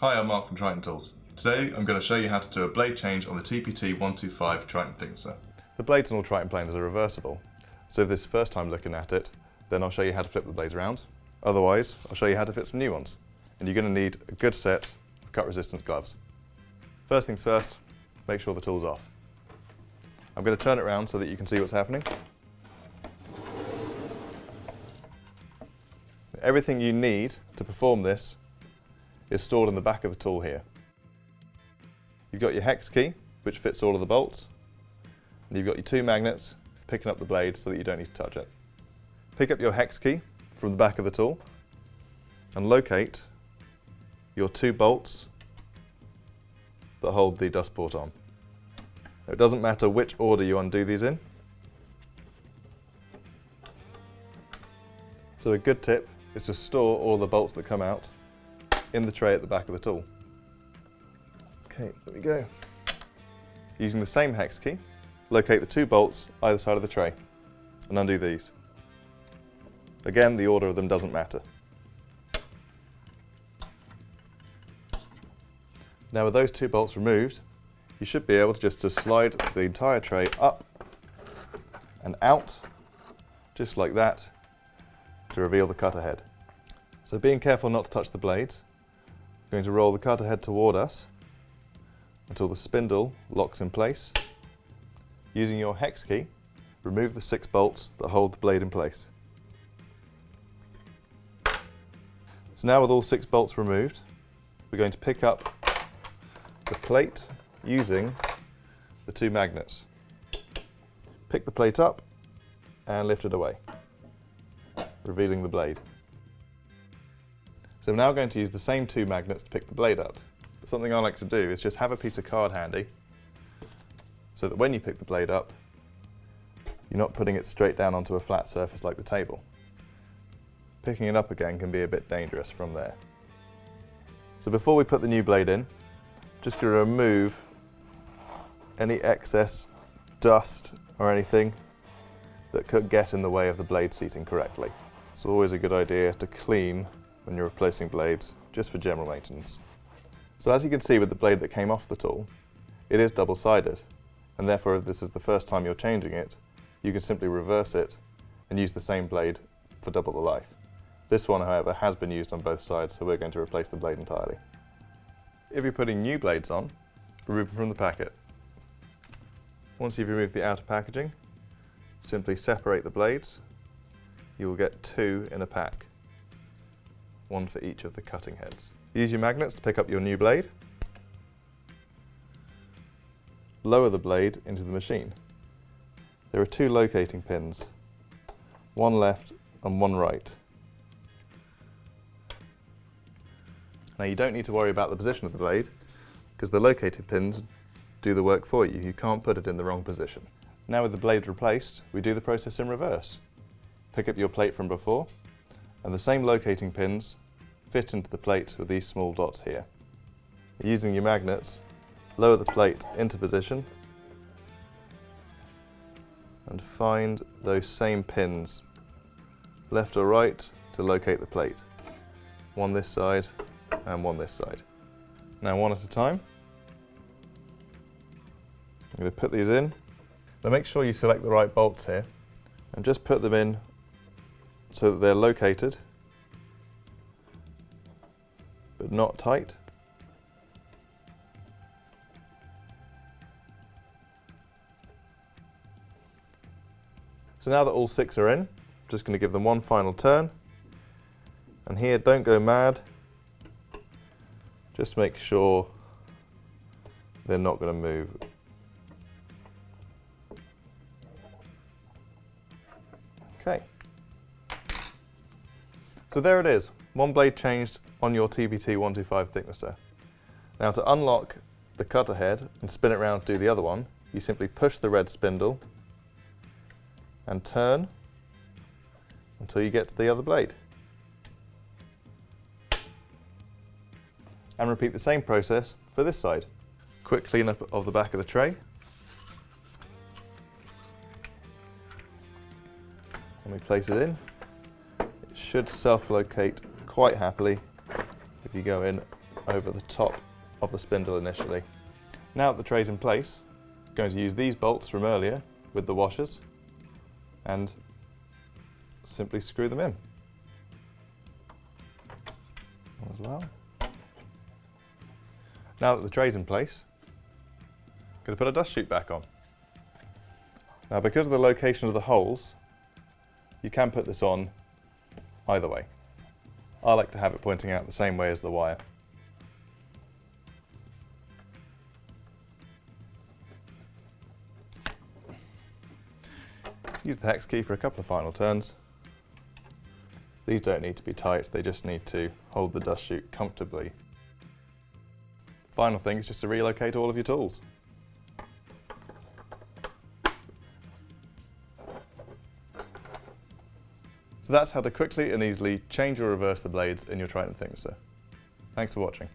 Hi, I'm Mark from Triton Tools. Today I'm going to show you how to do a blade change on the TPT125 Triton Thicknesser. The blades in all Triton planes are reversible, so if this is the first time looking at it, then I'll show you how to flip the blades around. Otherwise, I'll show you how to fit some new ones. And you're going to need a good set of cut-resistant gloves. First things first, make sure the tool's off. I'm going to turn it around so that you can see what's happening. Everything you need to perform this is stored in the back of the tool here. You've got your hex key, which fits all of the bolts, and you've got your two magnets for picking up the blade so that you don't need to touch it. Pick up your hex key from the back of the tool and locate your two bolts that hold the dust port on. It doesn't matter which order you undo these in. So a good tip is to store all the bolts that come out in the tray at the back of the tool. Okay, there we go. Using the same hex key, locate the two bolts either side of the tray and undo these. Again, the order of them doesn't matter. Now with those two bolts removed, you should be able to just slide the entire tray up and out, just like that, to reveal the cutter head. So being careful not to touch the blades, I'm going to roll the cutter head toward us until the spindle locks in place. Using your hex key, remove the 6 bolts that hold the blade in place. So now with all 6 bolts removed, we're going to pick up the plate using the two magnets. Pick the plate up and lift it away, revealing the blade. So we're now going to use the same two magnets to pick the blade up. But something I like to do is just have a piece of card handy so that when you pick the blade up, you're not putting it straight down onto a flat surface like the table. Picking it up again can be a bit dangerous from there. So before we put the new blade in, just going to remove any excess dust or anything that could get in the way of the blade seating correctly. It's always a good idea to clean when you're replacing blades, just for general maintenance. So as you can see with the blade that came off the tool, it is double-sided, and therefore if this is the first time you're changing it, you can simply reverse it and use the same blade for double the life. This one, however, has been used on both sides, so we're going to replace the blade entirely. If you're putting new blades on, remove them from the packet. Once you've removed the outer packaging, simply separate the blades. You will get 2 in a pack, 1 for each of the cutting heads. Use your magnets to pick up your new blade. Lower the blade into the machine. There are 2 locating pins, one left and one right. Now you don't need to worry about the position of the blade because the locating pins do the work for you. You can't put it in the wrong position. Now with the blade replaced, we do the process in reverse. Pick up your plate from before and the same locating pins fit into the plate with these small dots here. Using your magnets, lower the plate into position and find those same pins, left or right, to locate the plate. One this side and one this side. Now one at a time. I'm going to put these in. Now make sure you select the right bolts here and just put them in so that they're located but not tight. So now that all 6 are in, I'm just going to give them one final turn. And here, don't go mad. Just make sure they're not going to move. Okay. So there it is, one blade changed on your TPT125 Thicknesser. Now to unlock the cutter head and spin it around to do the other one, you simply push the red spindle and turn until you get to the other blade. And repeat the same process for this side. Quick cleanup of the back of the tray. And we place it in. It should self-locate quite happily if you go in over the top of the spindle initially. Now that the tray's in place, I'm going to use these bolts from earlier with the washers and simply screw them in as well. Now that the tray's in place, I'm going to put a dust chute back on. Now, because of the location of the holes, you can put this on either way. I like to have it pointing out the same way as the wire. Use the hex key for a couple of final turns. These don't need to be tight, they just need to hold the dust chute comfortably. Final thing is just to relocate all of your tools. So that's how to quickly and easily change or reverse the blades in your Triton Thicknesser. Thanks for watching.